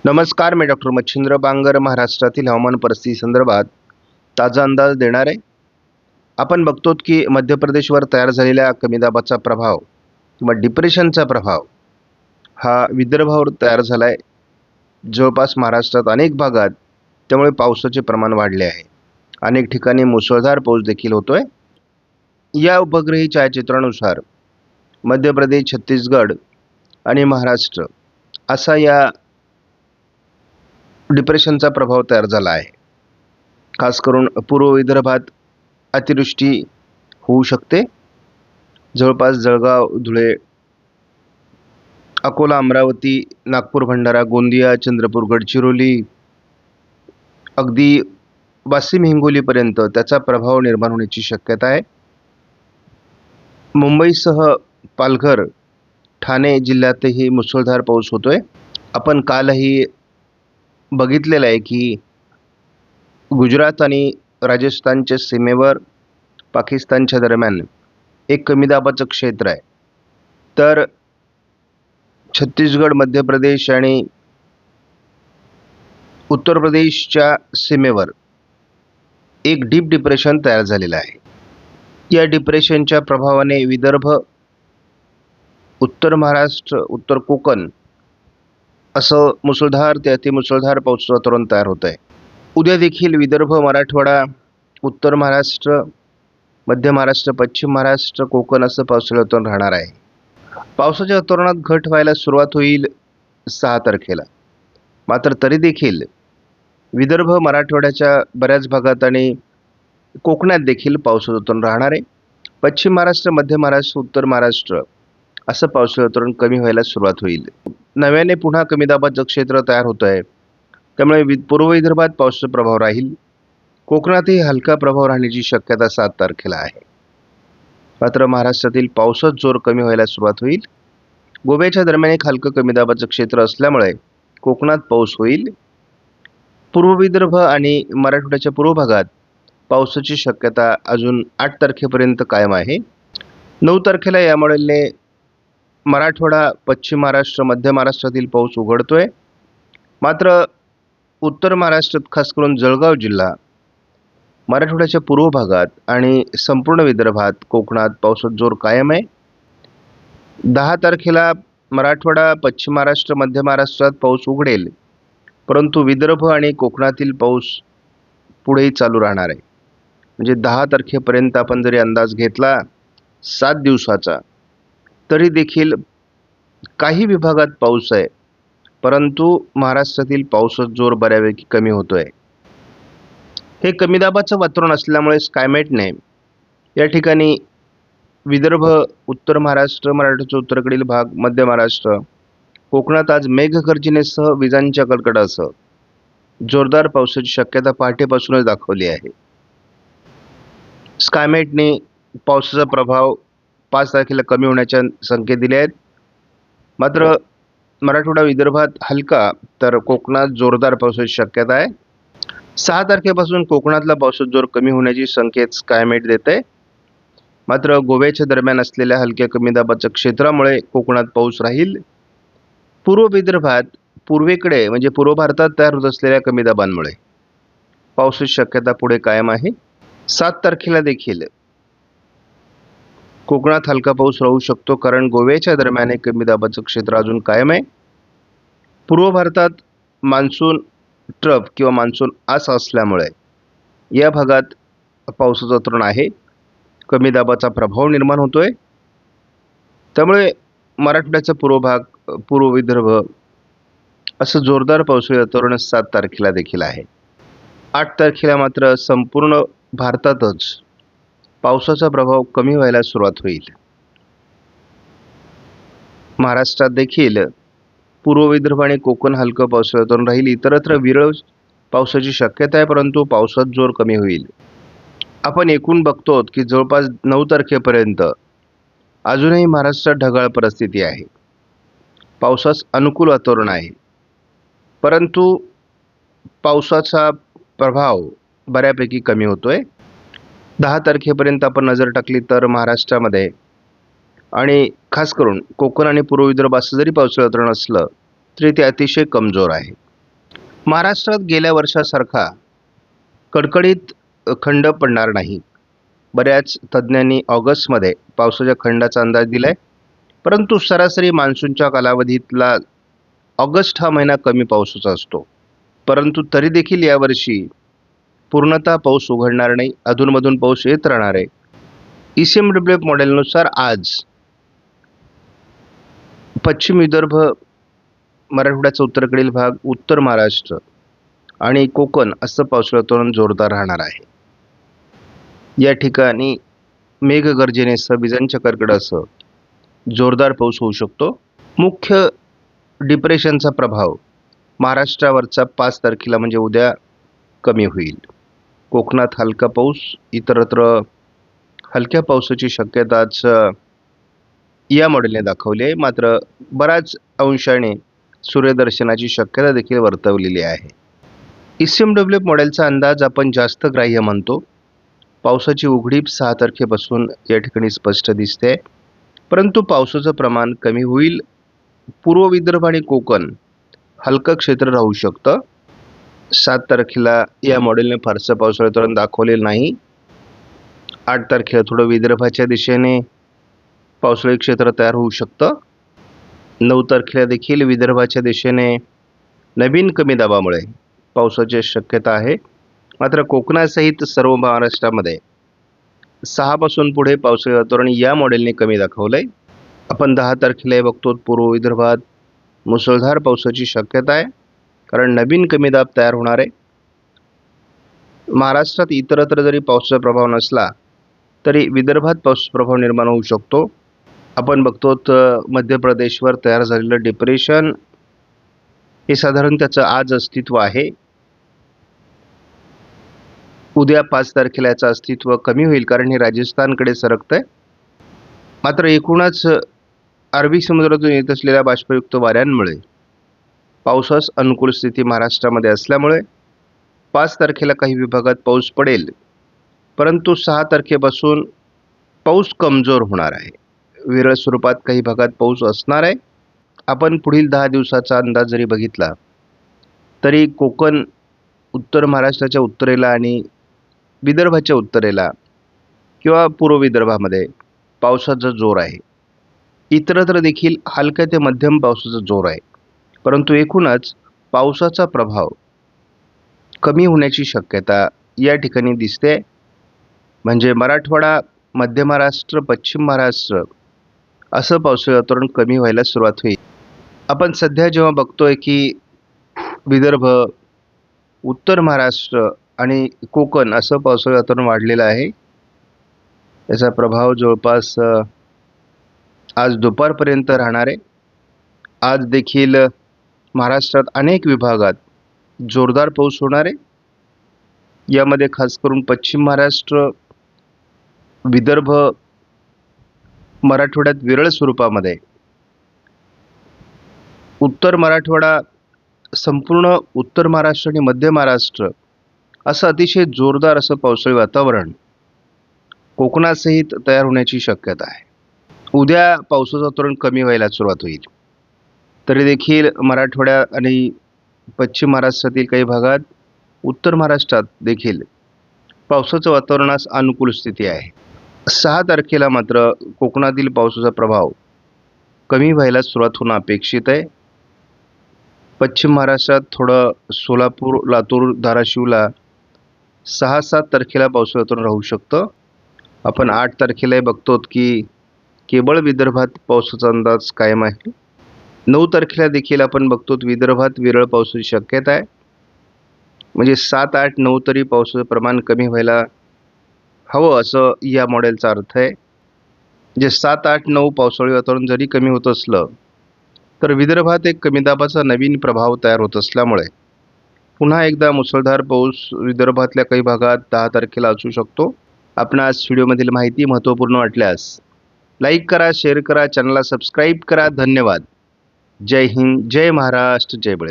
नमस्कार, मी डॉक्टर मच्छिंद्र बांगर महाराष्ट्रातील हवामान परिस्थिती संदर्भात ताजा अंदाज देणार आहे. आपण बघतो की मध्य प्रदेशवर तयार झालेल्या कमी दाबाचा प्रभाव किंवा डिप्रेशनचा प्रभाव हा विदर्भावर तयार झाला आहे. जवळपास महाराष्ट्रात अनेक भागात त्यामुळे पावसाचे प्रमाण वाढले आहे. अनेक ठिकाणी मुसळधार पाऊस देखील होतोय. या उपग्रही छायाचित्रानुसार मध्य प्रदेश, छत्तीसगड आणि महाराष्ट्र असा या डिप्रेशनचा प्रभाव तयार झाला आहे. खास करून पूर्व विदर्भात अतिवृष्टी होऊ शकते. जवळपास जळगाव, धुळे, अकोला, अमरावती, नागपूर, भंडारा, गोंदिया, चंद्रपूर, गडचिरोली, अगदी वाशिम, हिंगोलीपर्यंत त्याचा प्रभाव निर्माण होण्याची शक्यता आहे. मुंबईसह पालघर, ठाणे जिल्ह्यातही मुसळधार पाऊस होतोय. आपण कालही बघितलेलं आहे की गुजरात आणि राजस्थानच्या सीमेवर पाकिस्तानच्या दरम्यान एक कमी दाबाचं क्षेत्र आहे. तर छत्तीसगड, मध्य प्रदेश आणि उत्तर प्रदेशच्या सीमेवर एक डीप डिप्रेशन तयार झालेलं आहे. या डिप्रेशनच्या प्रभावाने विदर्भ, उत्तर महाराष्ट्र, उत्तर कोकण असं मुसळधार ते अतिमुसळधार पावसाचं वातावरण तयार होत आहे. उद्या देखील विदर्भ, मराठवाडा, उत्तर महाराष्ट्र, मध्य महाराष्ट्र, पश्चिम महाराष्ट्र, कोकण असं पावसाचं वातावरण राहणार आहे. पावसाच्या वातावरणात घट व्हायला सुरुवात होईल 6 तारखेला. मात्र तरी देखील विदर्भ, मराठवाड्याच्या बऱ्याच भागात आणि कोकणात देखील पावसाचं वातावरण राहणार आहे. पश्चिम महाराष्ट्र, मध्य महाराष्ट्र, उत्तर महाराष्ट्र असं पावसाचं वातावरण कमी व्हायला सुरुवात होईल. नव्याने पुन्हा कमी दाबाचं क्षेत्र तयार होत आहे. त्यामुळे पूर्व विदर्भात पावसाचा प्रभाव राहील. कोकणातही हलका प्रभाव राहण्याची शक्यता 7 तारखेला आहे. मात्र महाराष्ट्रातील पावसाचा जोर कमी व्हायला सुरुवात होईल. गोव्याच्या दरम्यान एक हलकं कमी दाबाचं क्षेत्र असल्यामुळे कोकणात पाऊस होईल. पूर्व विदर्भ आणि मराठवाड्याच्या पूर्व भागात पावसाची शक्यता अजून 8 तारखेपर्यंत कायम आहे. 9 तारखेला यामुळे मराठवाडा, पश्चिम महाराष्ट्र, मध्य महाराष्ट्रातील पाऊस उघडतोय. मात्र उत्तर महाराष्ट्रात खास करून जळगाव जिल्हा, मराठवाड्याच्या पूर्व भागात आणि संपूर्ण विदर्भात, कोकणात पावसाचा जोर कायम आहे. 10 तारखेला मराठवाडा, पश्चिम महाराष्ट्र, मध्य महाराष्ट्रात पाऊस उघडेल. परंतु विदर्भ आणि कोकणातील पाऊस पुढेही चालू राहणार आहे. म्हणजे 10 तारखेपर्यंत आपण जरी अंदाज घेतला 7 दिवसाचा, तरी देखील काही विभागात पाऊस आहे. परंतु महाराष्ट्रातील पावसाचा जोर बऱ्यापैकी कमी होतोय. हे कमी दाबाचं वातावरण असल्यामुळे स्कायमेटने या ठिकाणी विदर्भ, उत्तर महाराष्ट्र, मराठवाड्याचा उत्तरेकडील भाग, मध्य महाराष्ट्र, कोकणात आज मेघगर्जनेसह विजांच्या कडकडासह जोरदार पावसाची शक्यता पहाटेपासूनच दाखवली आहे. स्कायमेटने पावसाचा प्रभाव 5 तारखेला कमी होण्याचे संकेत दिले आहेत. मात्र मराठवाडा, विदर्भात हलका तर कोकणात जोरदार पावसाची शक्यता आहे. 6 तारखेपासून कोकणातला पावसाचा जोर कमी होण्याची संकेत स्कायमेट देत आहे. मात्र गोव्याच्या दरम्यान असलेल्या हलक्या कमी दाबाच्या क्षेत्रामुळे कोकणात पाऊस राहील. पूर्व विदर्भात पूर्वेकडे म्हणजे पूर्व भारतात तयार होत असलेल्या कमी दाबांमुळे पावसाची शक्यता पुढे कायम आहे. 7 तारखेला देखील कोकणात हलका पाऊस राहू शकतो, कारण गोव्याच्या दरम्यान एक कमी दाबाचं क्षेत्र अजून कायम आहे. पूर्व भारतात मान्सून ट्रफ किंवा मान्सून आस असल्यामुळे या भागात पावसाचं वातावरण आहे. कमी दाबाचा प्रभाव निर्माण होतोय. त्यामुळे मराठवाड्याचा पूर्व भाग, पूर्व विदर्भ असं जोरदार पावसाळी वातावरण 7 तारखेला देखील आहे. 8 तारखेला मात्र संपूर्ण भारतातच पावसाचा प्रभाव कमी व्हायला सुरुवात होईल. महाराष्ट्रात देखील पूर्व विदर्भ आणि कोकण हलकं पावसाळी वातावरण राहील. इतरत्र विरळ पावसाची शक्यता आहे, परंतु पावसाचा जोर कमी होईल. आपण एकूण बघतो की जवळपास 9 तारखेपर्यंत अजूनही महाराष्ट्रात ढगाळ परिस्थिती आहे. पावसास अनुकूल वातावरण आहे, परंतु पावसाचा प्रभाव बऱ्यापैकी कमी होतोय. 10 तारखेपर्यंत आपण नजर टाकली तर महाराष्ट्रामध्ये आणि खास करून कोकण आणि पूर्व विदर्भ असं जरी पावसाळी वातावरण असलं तरी ते अतिशय कमजोर आहे. महाराष्ट्रात गेल्या वर्षासारखा कडकडीत खंड पडणार नाही. बऱ्याच तज्ज्ञांनी ऑगस्टमध्ये पावसाच्या खंडाचा अंदाज दिलाय, परंतु सरासरी मान्सूनच्या कालावधीतला ऑगस्ट हा महिना कमी पावसाचा असतो. परंतु तरी देखील यावर्षी पूर्णतः पाऊस उघडणार नाही, अधूनमधून पाऊस येत राहणार आहे. ECMWF मॉडेलनुसार आज पश्चिम विदर्भ, मराठवाड्याचा उत्तरेकडील भाग, उत्तर महाराष्ट्र आणि कोकण असं पावसाळी वातावरण जोरदार राहणार आहे. या ठिकाणी मेघगर्जनेसह विजांच्या कडकडासह जोरदार पाऊस होऊ शकतो. मुख्य डिप्रेशनचा प्रभाव महाराष्ट्रावरचा 5 तारखेला म्हणजे उद्या कमी होईल. कोकणात हलका पाऊस, इतरत्र हलक्या पावसाची शक्यता आज या मॉडेलने दाखवली आहे. मात्र बऱ्याच अंशाने सूर्यदर्शनाची शक्यता देखील वर्तवलेली आहे. ECMWF मॉडेलचा अंदाज आपण जास्त ग्राह्य म्हणतो. पावसाची उघडीप 6 तारखेपासून या ठिकाणी स्पष्ट दिसते, परंतु पावसाचं प्रमाण कमी होईल. पूर्व विदर्भ आणि कोकण हलकं क्षेत्र राहू शकतं. 7 तारखेला या मॉडेलने फारसं पावसाळी वातावरण दाखवलेलं नाही. 8 तारखेला थोडं विदर्भाच्या दिशेने पावसाळी क्षेत्र तयार होऊ शकतं. 9 तारखेला देखील विदर्भाच्या दिशेने नवीन कमी दाबामुळे पावसाची शक्यता आहे. मात्र कोकणासहित सर्व महाराष्ट्रामध्ये 6 पासून पुढे पावसाळी वातावरण या मॉडेलने कमी दाखवलंय. आपण 10 तारखेला बघतो पूर्व विदर्भात मुसळधार पावसाची शक्यता आहे, कारण नवीन कमी दाब तयार होणार आहे. महाराष्ट्रात इतरत्र जरी पावसाचा प्रभाव नसला तरी विदर्भात पाऊस प्रभाव निर्माण होऊ शकतो. आपण बघतो मध्य प्रदेशवर तयार झालेलं डिप्रेशन हे साधारण त्याचं आज अस्तित्व आहे. उद्या 5 तारखेला याचं अस्तित्व कमी होईल, कारण हे राजस्थानकडे सरकतंय. मात्र एकूणच अरबी समुद्रातून येत असलेल्या बाष्पयुक्त वाऱ्यांमुळे पावसास अनुकूल स्थिती महाराष्ट्रामध्ये असल्यामुळे 5 तारखेला काही विभागात पाऊस पडेल, परंतु 6 तारखेपासून पाऊस कमजोर होणार आहे. विरळ स्वरूपात काही भागात पाऊस असणार आहे. आपण पुढील 10 दिवसाचा अंदाज जरी बघितला तरी कोकण, उत्तर महाराष्ट्राच्या उत्तरेला आणि विदर्भाच्या उत्तरेला किंवा पूर्व विदर्भामध्ये पावसाचा जोर आहे. इतरत्र देखील हलक्या ते मध्यम पावसाचा जोर आहे, परंतु एकूणच पावसाचा प्रभाव कमी होण्याची शक्यता या ठिकाणी दिसते. म्हणजे मराठवाडा, मध्य महाराष्ट्र, पश्चिम महाराष्ट्र असं पावसाळी वातावरण कमी व्हायला सुरुवात होईल. आपण सध्या जेव्हा बघतोय की विदर्भ, उत्तर महाराष्ट्र आणि कोकण असं पावसाळी वातावरण वाढलेलं आहे. याचा प्रभाव जवळपास आज दुपारपर्यंत राहणार आहे. आज देखील महाराष्ट्रात अनेक विभागात जोरदार पाऊस होणार आहे. यामध्ये खास करून पश्चिम महाराष्ट्र, विदर्भ, मराठवाड्यात विरळ स्वरूपामध्ये, उत्तर मराठवाडा, संपूर्ण उत्तर महाराष्ट्र आणि मध्य महाराष्ट्र असं अतिशय जोरदार असं पावसाळी वातावरण कोकणासहित तयार होण्याची शक्यता आहे. उद्या पावसाचं वातावरण कमी व्हायला सुरुवात होईल. तरी देखील मराठवाड्या आणि पश्चिम महाराष्ट्रातील काही भागात, उत्तर महाराष्ट्रात देखील पावसाचं वातावरणास अनुकूल स्थिती आहे. 6 तारखेला मात्र कोकणातील पावसाचा प्रभाव कमी व्हायला सुरुवात होणं अपेक्षित आहे. पश्चिम महाराष्ट्रात थोडं सोलापूर, लातूर, धाराशिवला 6-7 तारखेला पावसाचं वातावरण राहू शकतं. आपण 8 तारखेला बघतो की केवळ विदर्भात पावसाचा अंदाज कायम आहे. 9 तारखेला देखील आपण बघतो विदर्भात विरळ पावसाची शक्यता आहे. म्हणजे 7, 8, 9 तरी पावसाचं प्रमाण कमी व्हायला हवं असं या मॉडेलचा अर्थ आहे. जे 7, 8, 9 पावसाळी वातावरण जरी कमी होत असलं तर विदर्भात एक कमी दाबाचा नवीन प्रभाव तयार होत असल्यामुळे पुन्हा एकदा मुसळधार पाऊस विदर्भातल्या काही भागात 10 तारखेला असू शकतो. आपणास व्हिडिओमधील माहिती महत्त्वपूर्ण वाटल्यास लाईक करा, शेअर करा, चॅनलला सबस्क्राईब करा. धन्यवाद. जय हिंद, जय महाराष्ट्र, जय बळीराम.